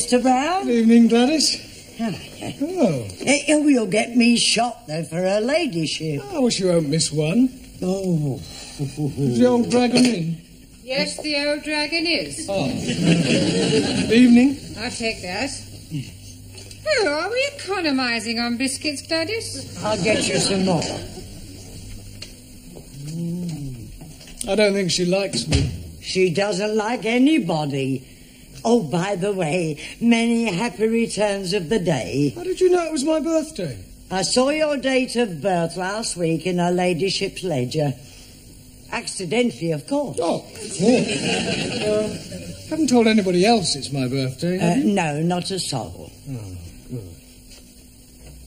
Mr. Brown. Good evening, Gladys. Oh. You'll get me shot, though, for her ladyship. I wish you won't miss one. Oh. Is the old dragon in? Yes, the old dragon is. Oh. Good evening. I'll take that. Oh, are we economising on biscuits, Gladys? I'll get you some more. I don't think she likes me. She doesn't like anybody. Oh, by the way, many happy returns of the day. How did you know it was my birthday? I saw your date of birth last week in her ladyship's ledger. Accidentally, of course. Oh, of course. Haven't told anybody else it's my birthday, have you? No, not a soul. Oh, good.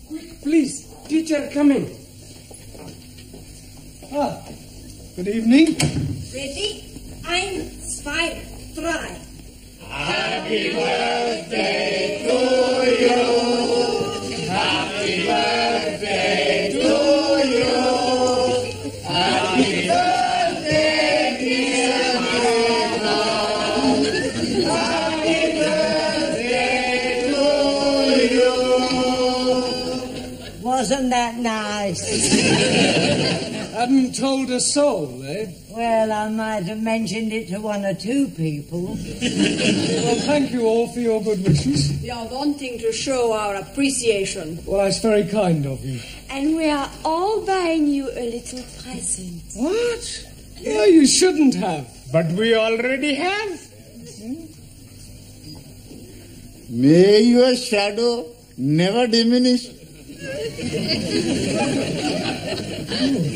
Quick, please. Teacher, come in. Ah, good evening. Ready? 1, 2, 3. Happy birthday to you. Happy birthday to you. Happy birthday, dear Mama. Happy birthday to you. Wasn't that nice? Hadn't told a soul, eh? Well, I might have mentioned it to 1 or 2 people. Well, thank you all for your good wishes. We are wanting to show our appreciation. Well, that's very kind of you. And we are all buying you a little present. What? No, you shouldn't have. But we already have. May your shadow never diminish.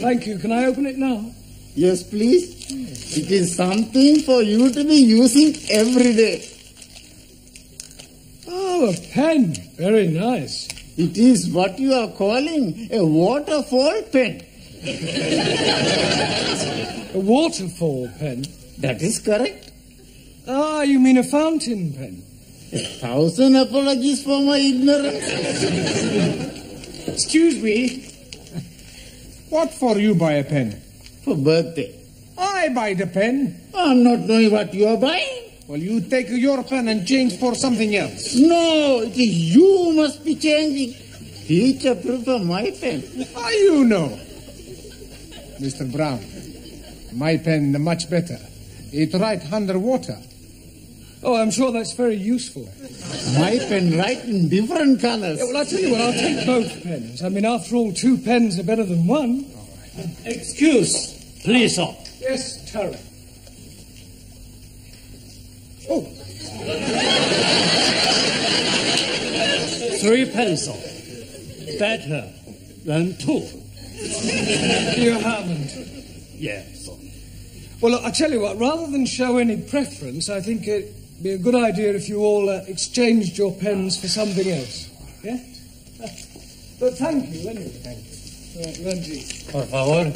Thank you. Can I open it now? Yes, please. It is something for you to be using every day. Oh, a pen. Very nice. It is what you are calling a waterfall pen. A waterfall pen? That is correct. Ah, you mean a fountain pen? 1,000 apologies for my ignorance. Excuse me. What for you buy a pen? For birthday. I buy the pen. I'm not knowing what you are buying. Well, you take your pen and change for something else. No, it is you must be changing. Teacher prefer my pen. How you know? Mr. Brown, my pen much better. It write underwater. Oh, I'm sure that's very useful. My pen write in different colors. Yeah, well, I'll tell you what, I'll take both pens. I mean, after all, 2 pens are better than 1. Excuse, please, sir. Yes, Terry. Oh. 3 pencils. Better than 2. You haven't. Yes, sir. Well, look, I tell you what, rather than show any preference, I think it'd be a good idea if you all exchanged your pens for something else. Yeah? But thank you, anyway. Thank you. Right, ranjeet. Por favor.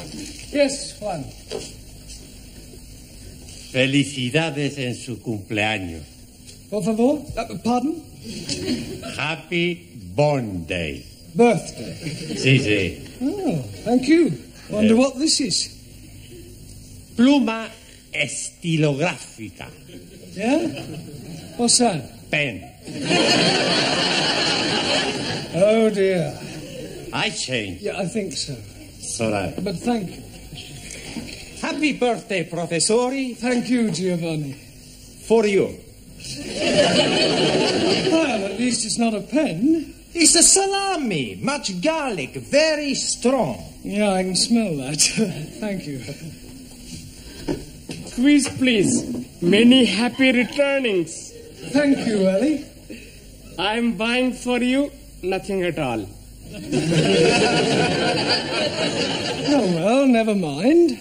Yes, Juan. Felicidades en su cumpleaños. Por favor? Pardon? Happy Born Day. Birthday. Sí, sí. Oh, thank you. Wonder what this is. Pluma estilográfica. Yeah? What's that? Pen. Oh, dear. I changed. Yeah, I think so. It's all right. But thank you. Happy birthday, professori. Thank you, Giovanni. For you. Well, at least it's not a pen. It's a salami, much garlic, very strong. Yeah, I can smell that. Thank you. Quiz, please. Many happy returnings. Thank you, Ellie. I'm buying for you nothing at all. Oh, well, never mind.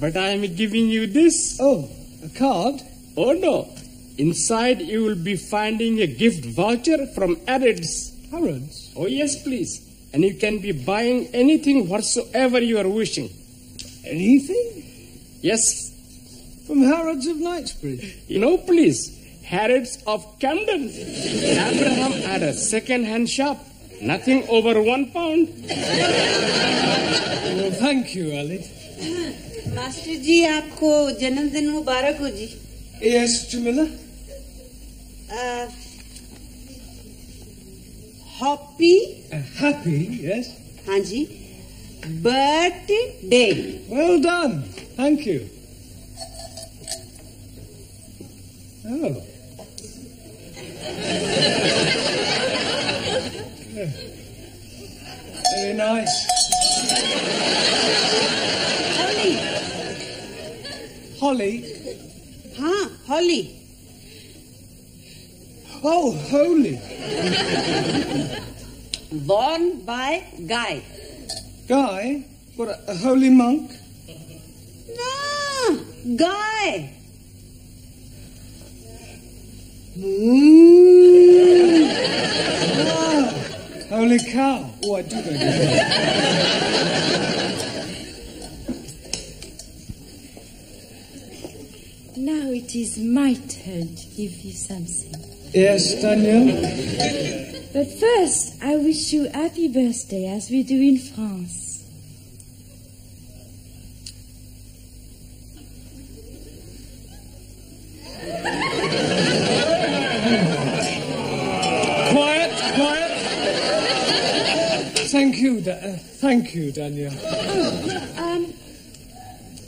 But I'm giving you this. Oh, a card? Oh, no. Inside you will be finding a gift voucher from Harrods. Harrods? Oh, yes, please. And you can be buying anything whatsoever you are wishing. Anything? Yes. From Harrods of Knightsbridge? No, please. Harrods of Camden. Abraham had a second-hand shop. Nothing over £1. Well, thank you, Ellie. Master ji आपको जन्मदिन मुबारक हो जी. Yes, Jamila? happy, Happy, yes? Hanji, birthday. Well done. Thank you. Oh. Yeah. Very nice. Holly. Huh, Holly. Oh, holy. Worn by Guy. Guy? What, a holy monk? No, Guy. Ah, holy cow. Oh, I do know that. Now it is my turn to give you something. Yes, Daniel? But first, I wish you happy birthday as we do in France. Quiet. Thank you, Daniel.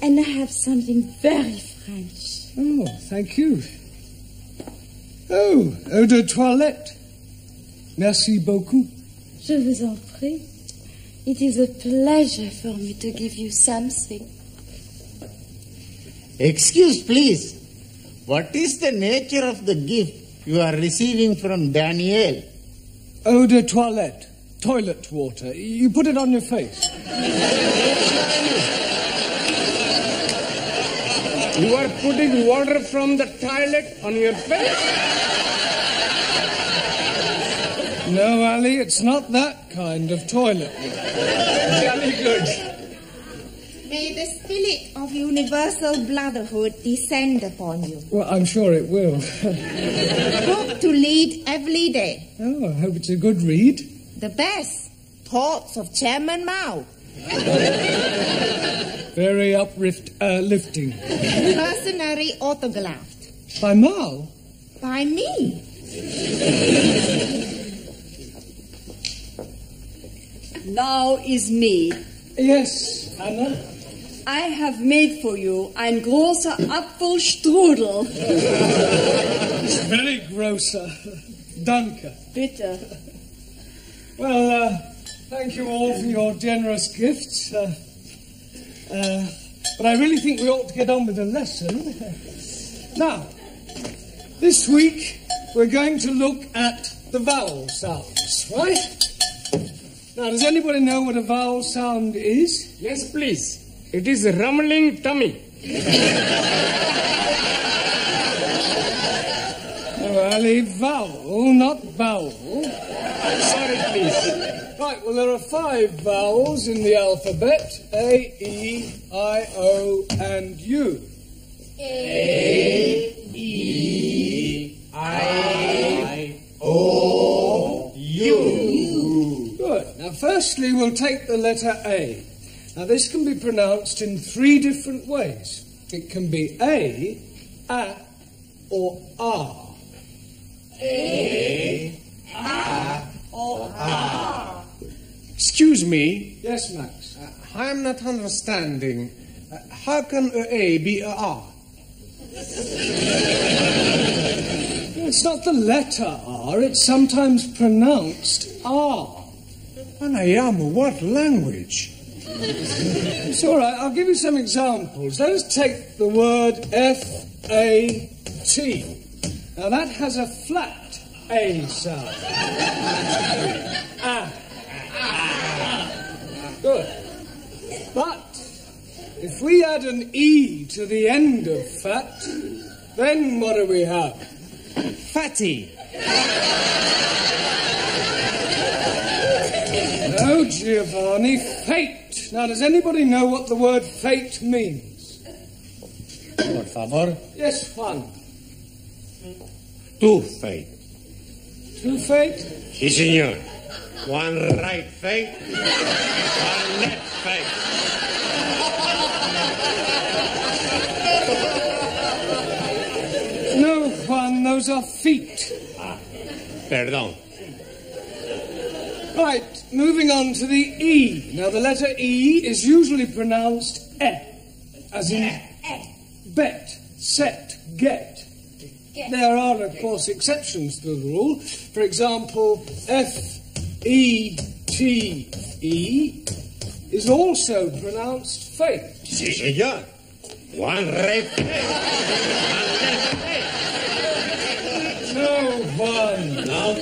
And I have something very French. Oh, thank you. Oh, eau de toilette. Merci beaucoup. Je vous en prie. It is a pleasure for me to give you something. Excuse, please. What is the nature of the gift you are receiving from Daniel? Eau de toilette. Toilet water. You put it on your face. You are putting water from the toilet on your face? No, Ali, it's not that kind of toilet. Very good. May the spirit of universal brotherhood descend upon you. Well, I'm sure it will. Hope to lead every day. Oh, I hope it's a good read. The best thoughts of Chairman Mao. Very uplifting. Personally autographed. By Mao? By me. Now is me. Yes, Anna. I have made for you ein großer Apfelstrudel. Very grosser. Danke. Bitte. Well, thank you all for your generous gifts. But I really think we ought to get on with the lesson. Now, this week we're going to look at the vowel sounds, right? Now, does anybody know what a vowel sound is? Yes, please. It is rumbling tummy. Oh, Ali, vowel, not vowel. Sorry, please. Right, well, there are 5 vowels in the alphabet. A, E, I, O, and U. A, E, I, O, U. Good. Now, firstly, we'll take the letter A. Now, this can be pronounced in 3 different ways. It can be A, or R. A, or R. Excuse me, Yes, Max. I'm not understanding. How can A be a R? It's not the letter R, it's sometimes pronounced R. Anayamu, what language? It's all right, I'll give you some examples. Let us take the word F-A-T. Now, that has a flat A sound. Good. But if we add an E to the end of fat, then what do we have? Fatty. No, Giovanni, fate. Now, does anybody know what the word fate means? Por favor. Yes, Juan. Two fate. Two fate? Si, senor. One right fate, one left fate. No, Juan, those are feet. Perdón. Right, moving on to the E. Now, the letter E is usually pronounced E, as in bet, set, get. There are, of course, exceptions to the rule. For example, F-E-T-E is also pronounced faith. Sí, señor. One right faith. No, one. No?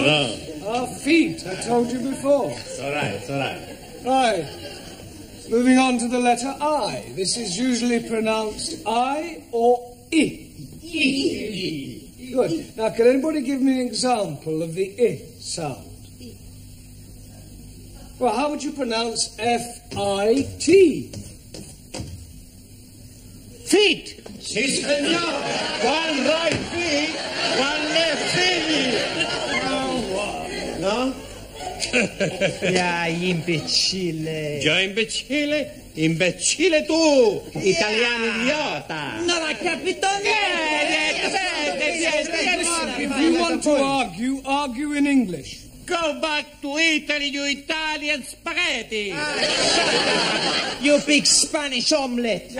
No. Our feet, I told you before. It's all right, it's all right. Right. Moving on to the letter I. This is usually pronounced I or I. Good. Now, can anybody give me an example of the I sound? Well, how would you pronounce F-I-T? Feet. Sí, señor. One right feet, one left feet. No? Ya, imbecille. Yo imbecille? Imbecille tu, italiano idiota. Non ha capito If you want to argue, argue in English. Go back to Italy, you Italian spaghetti. You big Spanish omelette.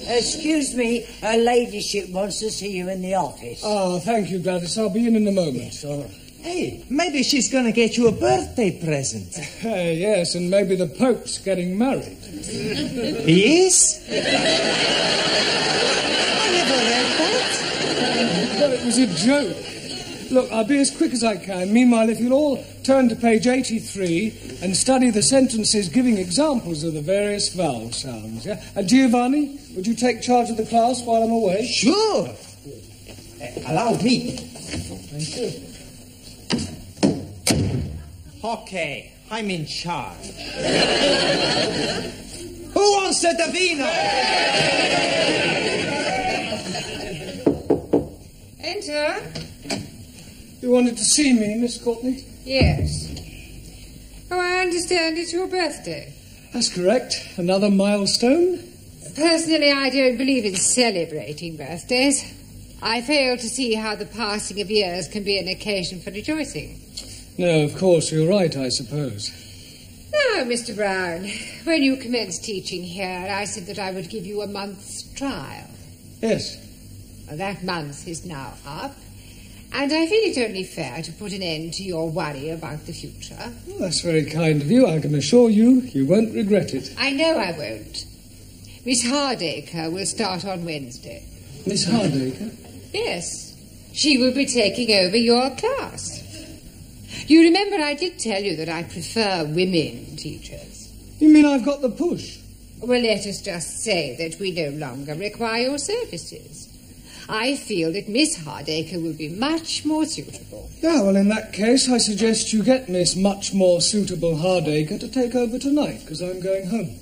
Excuse me, her ladyship wants to see you in the office. Oh, thank you, Gladys. I'll be in a moment. Hey, maybe she's going to get you a birthday present. Yes, and maybe the Pope's getting married. He is? I never read that. Well, it was a joke. Look, I'll be as quick as I can. Meanwhile, if you'll all turn to page 83 and study the sentences giving examples of the various vowel sounds, yeah? And Giovanni, would you take charge of the class while I'm away? Sure. Allow me. Thank you. Okay, I'm in charge. Who wants a Davino? Enter. You wanted to see me, Miss Courtney? Yes. Oh, I understand it's your birthday. That's correct. Another milestone? Personally, I don't believe in celebrating birthdays. I fail to see how the passing of years can be an occasion for rejoicing. No, of course, you're right, I suppose. Now, Mr. Brown, when you commenced teaching here, I said that I would give you a month's trial. Yes. Well, that month is now up, and I feel it only fair to put an end to your worry about the future. Well, that's very kind of you. I can assure you, you won't regret it. I know I won't. Miss Hardacre will start on Wednesday. Miss Hardacre? Yes. She will be taking over your class. You remember I did tell you that I prefer women teachers. You mean I've got the push? Well, let us just say that we no longer require your services. I feel that Miss Hardacre will be much more suitable. Yeah, well, in that case, I suggest you get Miss Much More Suitable Hardacre to take over tonight, because I'm going home.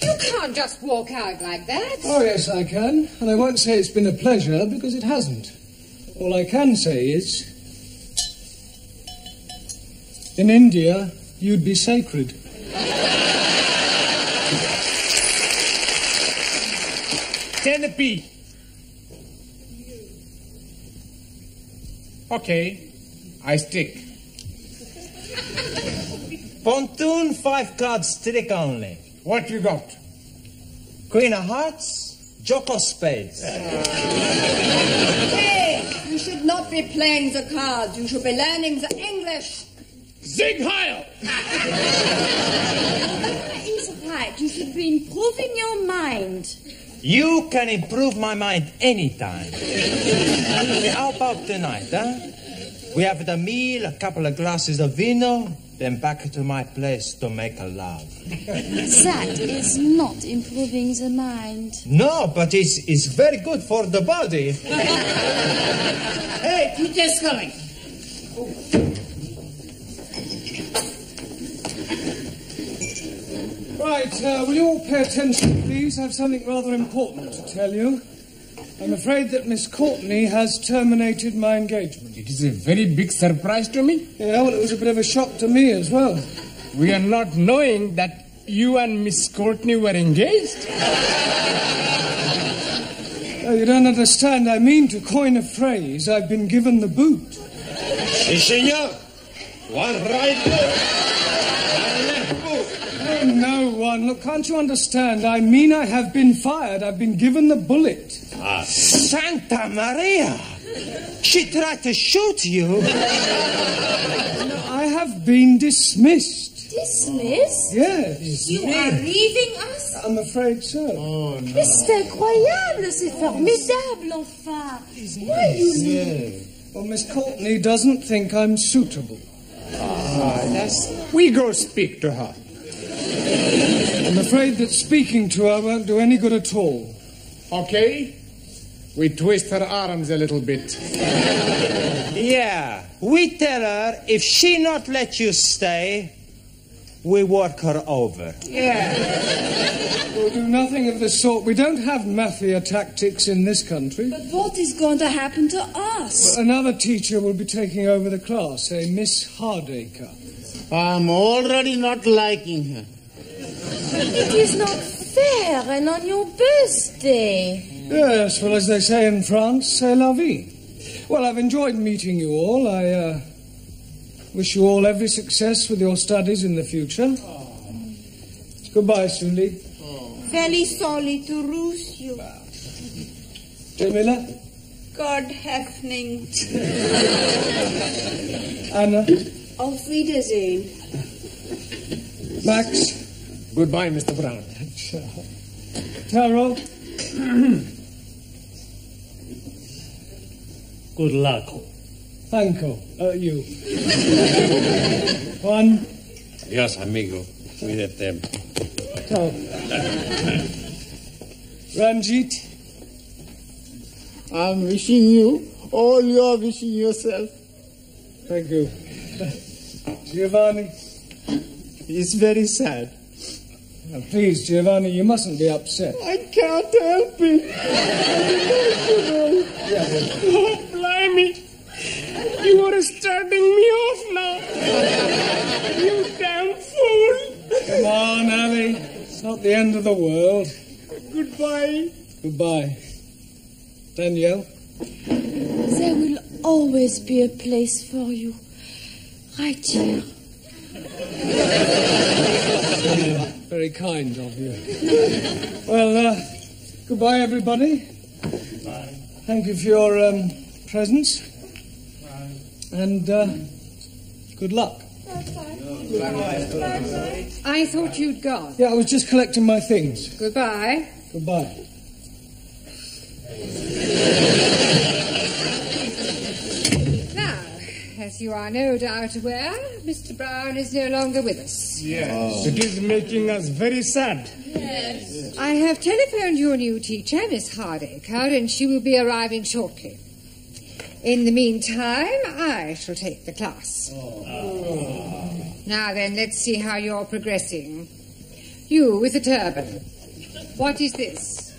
You can't just walk out like that. Oh, yes, I can. And I won't say it's been a pleasure, because it hasn't. All I can say is, in India, you'd be sacred. Centipede. Okay, I stick. Pontoon, 5 cards, trick only. What you got? Queen of Hearts, Jock of Spades. Hey, you should not be playing the cards. You should be learning the English. Zig Heil! That is right. You should be improving your mind. You can improve my mind anytime. How about tonight, huh? We have the meal, a couple of glasses of vino, then back to my place to make love. That is not improving the mind. No, but it's very good for the body. Hey, teacher's coming. Right, will you all pay attention, please? I have something rather important to tell you. I'm afraid that Miss Courtney has terminated my engagement. It is a very big surprise to me. Yeah, well, it was a bit of a shock to me as well. We are not knowing that you and Miss Courtney were engaged. Oh, you don't understand. I mean, to coin a phrase, I've been given the boot. Si, senor. One right foot. One left foot. Oh, no one. Look, can't you understand? I mean, I have been fired. I've been given the bullet. Santa Maria! She tried to shoot you. I have been dismissed. Dismissed? Yes. You are leaving us? I'm afraid so. Oh, no. Mais c'est incroyable, c'est formidable, enfin. Why you leave? Well, Miss Courtney doesn't think I'm suitable. We go speak to her. I'm afraid that speaking to her won't do any good at all. Okay? We twist her arms a little bit. Yeah, we tell her if she not let you stay, we work her over. We'll do nothing of the sort. We don't have mafia tactics in this country. But what is going to happen to us? Another teacher will be taking over the class, a Miss Hardacre. I'm already not liking her. It is not fair, and on your birthday. Yes, well, as they say in France, c'est la vie. Well, I've enjoyed meeting you all. I wish you all every success with your studies in the future. Goodbye, Cindy. Very sorry to lose you. Jamila? God happening. Anna? Auf Wiedersehen. Max? Goodbye, Mr. Brown. Taro? Good luck. Franco, you. Juan? Adios, amigo. Cuídate. Ciao. Ranjeet? I'm wishing you all you are wishing yourself. Thank you. Giovanni? It's very sad. Now, please, Giovanni, you mustn't be upset. I can't help it. Oh, blimey. You are starting me off now. You damn fool. Come on, Ali. It's not the end of the world. Goodbye. Goodbye. Danielle? There will always be a place for you. Right here. Very kind of you. Well, goodbye, everybody. Bye. Thank you for your presence. And good luck. I thought you'd gone. Yeah, I was just collecting my things. Goodbye. Goodbye. Now, as you are no doubt aware, Mr. Brown is no longer with us. Yes. It is making us very sad. Yes. I have telephoned your new teacher, Miss Hardacre, and she will be arriving shortly. In the meantime, I shall take the class. Now then, let's see how you're progressing. You with the turban. What is this?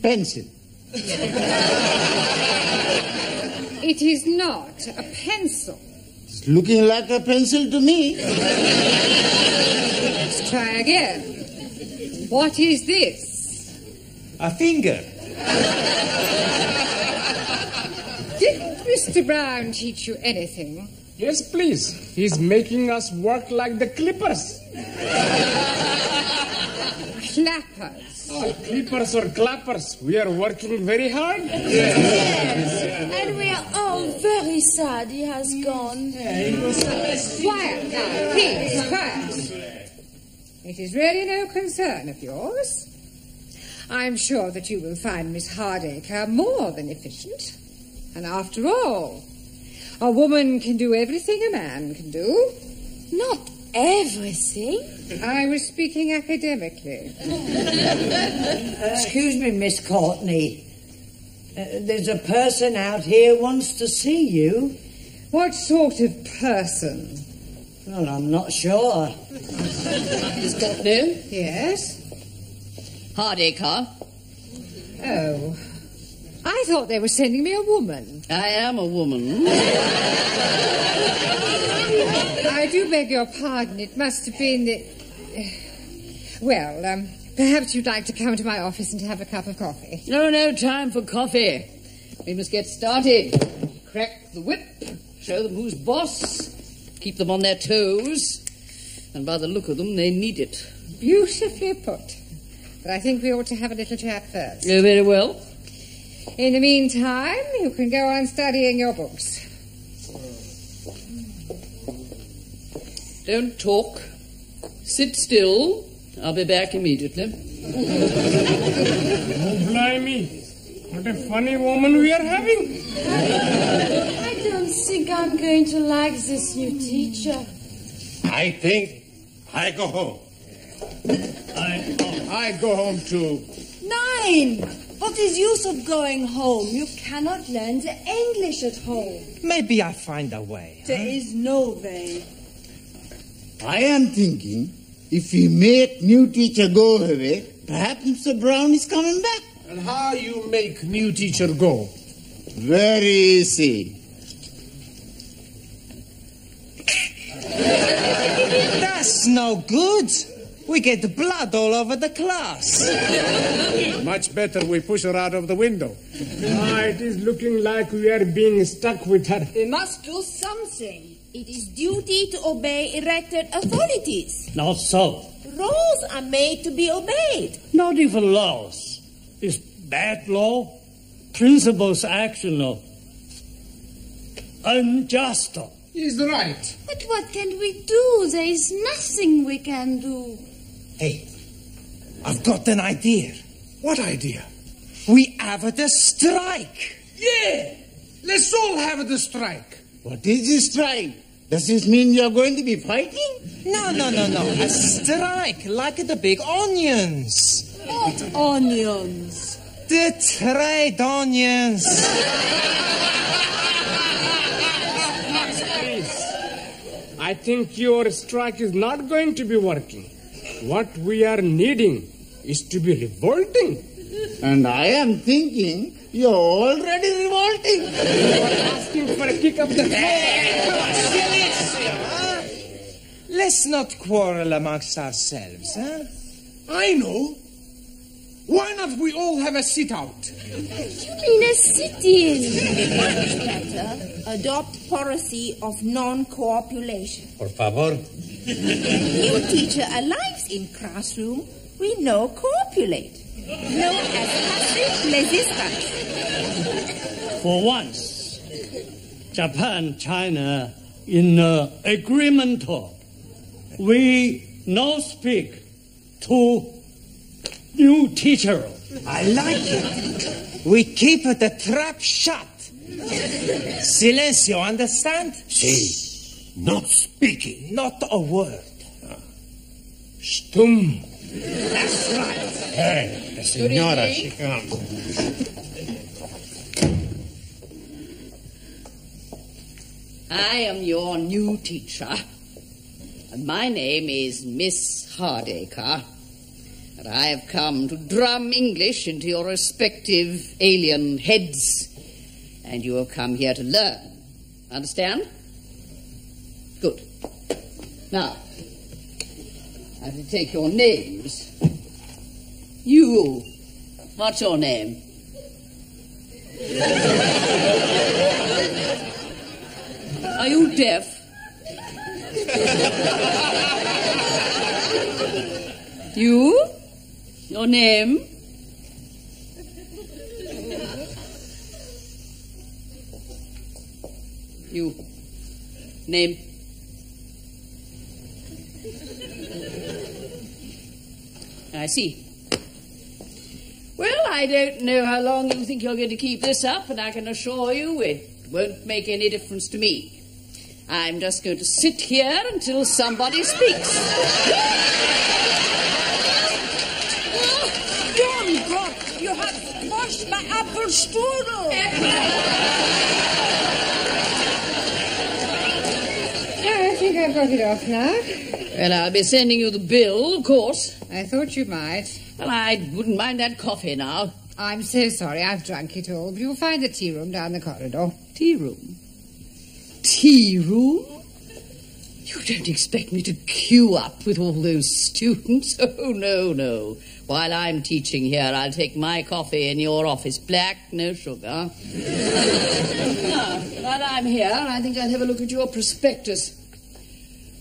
Pencil. It is not a pencil. It's looking like a pencil to me. Let's try again. What is this? A finger. Didn't Mr. Brown teach you anything? Yes, please. He's making us work like the clippers. Clappers. Oh, clippers or clappers. We are working very hard. Yes. And we are all very sad he has gone. Quiet now, please, quiet. It is really no concern of yours. I'm sure that you will find Miss Hardacre more than efficient. And after all, a woman can do everything a man can do. Not everything. I was speaking academically. Excuse me, Miss Courtney. There's a person out here wants to see you. What sort of person? Well, I'm not sure. Miss Courtney? Yes? Hardacre? Oh. I thought they were sending me a woman. I am a woman. I do beg your pardon. It must have been the... Well, perhaps you'd like to come to my office and have a cup of coffee. No time for coffee. We must get started. Crack the whip. Show them who's boss. Keep them on their toes. And by the look of them, they need it. Beautifully put. But I think we ought to have a little chat first. Oh, very well. In the meantime, you can go on studying your books. Don't talk. Sit still. I'll be back immediately. Oh, blimey. What a funny woman we are having. I don't think I'm going to like this new teacher. I think I go home. I go home too. Nein! What is use of going home? You cannot learn the English at home. Maybe I find a way. There is no way. I am thinking, if we make new teacher go away, perhaps Mr. Brown is coming back. And how you make new teacher go? Very easy. That's no good. We get blood all over the class. Much better we push her out of the window. It is looking like we are being stuck with her. We must do something. It is duty to obey elected authorities. Not so. Rules are made to be obeyed. Not even laws. Is bad law, principles action law, unjust. He's right. But what can we do? There is nothing we can do. Hey, I've got an idea. What idea? We have the strike. Yeah! Let's all have the strike. What is this strike? Does this mean you are going to be fighting? No. A strike, like the big onions. What onions? The trade onions. Please. I think your strike is not going to be working. What we are needing is to be revolting. And I am thinking you're already revolting. You are asking for a kick of the Let's not quarrel amongst ourselves, huh? I know. Why not we all have a sit-out? You mean a sit-in? Much better, adopt policy of non-cooperation. Por favor. New teacher arrives in classroom, we no copulate. No as passive resistance. For once, Japan, China, in agreement, we no speak to new teacher. I like it. We keep the trap shut. Silencio, understand? Si. Not speaking. Not a word. Stum. That's right. Hey, the senora, she comes. I am your new teacher, and my name is Miss Hardacre, and I have come to drum English into your respective alien heads, and you have come here to learn. Understand? Good. Now, I have to take your names. You, what's your name? Are you deaf? You? Your name? You. Name? I see. Well, I don't know how long you think you're going to keep this up, but I can assure you it won't make any difference to me. I'm just going to sit here until somebody speaks. Don't drop! You have squashed my apple strudel! I think I've got it off now. Well, I'll be sending you the bill, of course. I thought you might. Well, I wouldn't mind that coffee now. I'm so sorry I've drunk it all, but you'll find the tea room down the corridor. Tea room? Tea room? You don't expect me to queue up with all those students. Oh, no. While I'm teaching here, I'll take my coffee in your office. Black, no sugar. While I'm here, I think I'll have a look at your prospectus.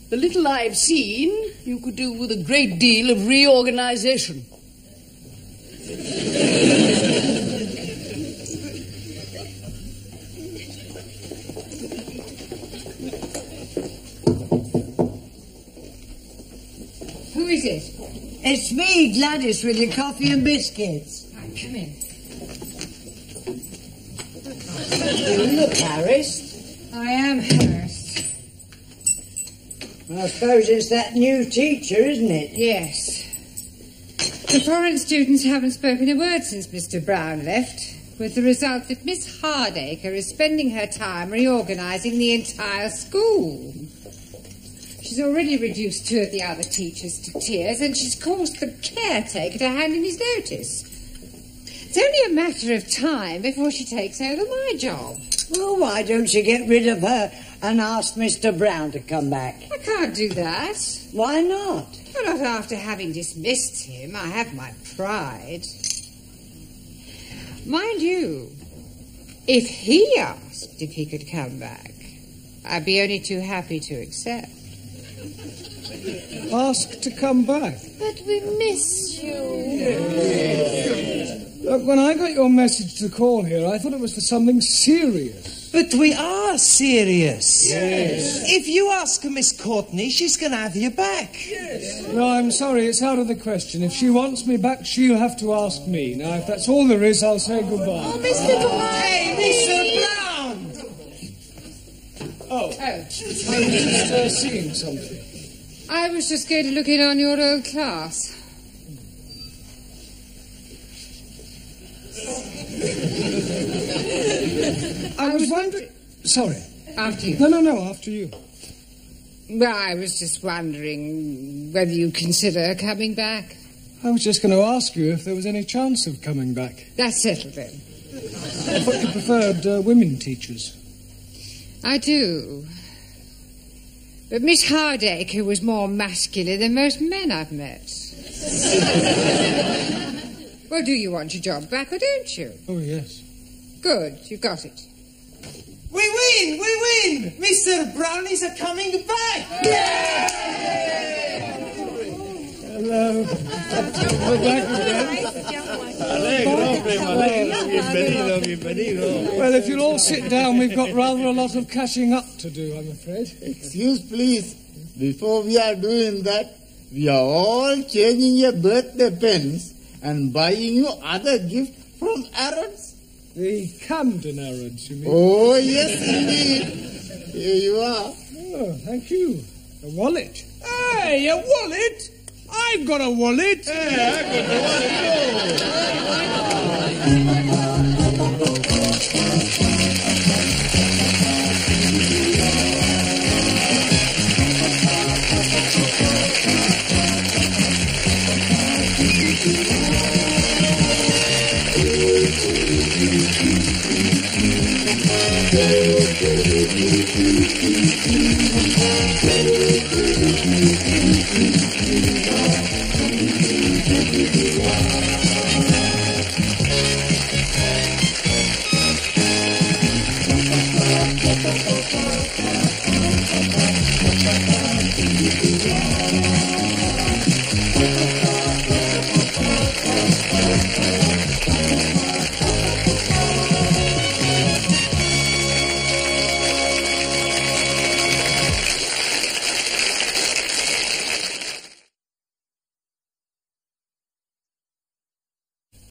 The little I've seen, you could do with a great deal of reorganization. Who is it? It's me, Gladys, with your coffee and biscuits. Right, come in. You look harassed. I am harassed. I suppose it's that new teacher, isn't it? Yes. The foreign students haven't spoken a word since Mr. Brown left, with the result that Miss Hardacre is spending her time reorganising the entire school. She's already reduced 2 of the other teachers to tears, and she's caused the caretaker to hand in his notice. It's only a matter of time before she takes over my job. Well, why don't you get rid of her and ask Mr. Brown to come back? I can't do that. Why not? Well, not after having dismissed him. I have my pride. Mind you, if he asked if he could come back, I'd be only too happy to accept. Ask to come back. But we miss you. Look, when I got your message to call here, I thought it was for something serious. But we are serious. Yes. If you ask Miss Courtney, she's going to have you back. Yes. No, I'm sorry, it's out of the question. If she wants me back, she'll have to ask me. Now, if that's all there is, I'll say goodbye. Oh, Mr. Brown! Hey, Mr. Brown! Oh, I was just seeing something. I was just going to look in on your old class. I was wondering... Sorry. After you. No, after you. Well, I was just wondering whether you consider coming back. I was just going to ask you if there was any chance of coming back. That's settled then. I thought you preferred women teachers. I do. But Miss Hardacre was more masculine than most men I've met. Well, do you want your job back or don't you? Oh, yes. Good, you've got it. We win! Mr. Brownies are coming back! Hello. We're back again. Bienvenido. Well, if you'll all sit down, we've got rather a lot of catching up to do, I'm afraid. Excuse, please. Before we are doing that, we are all changing your birthday pens and buying you other gifts from Arabs. The Camden Arabs, you mean? Oh, yes, indeed. Here you are. Oh, thank you. A wallet. Hey, a wallet? I've got a wallet. Hey, I've got a wallet.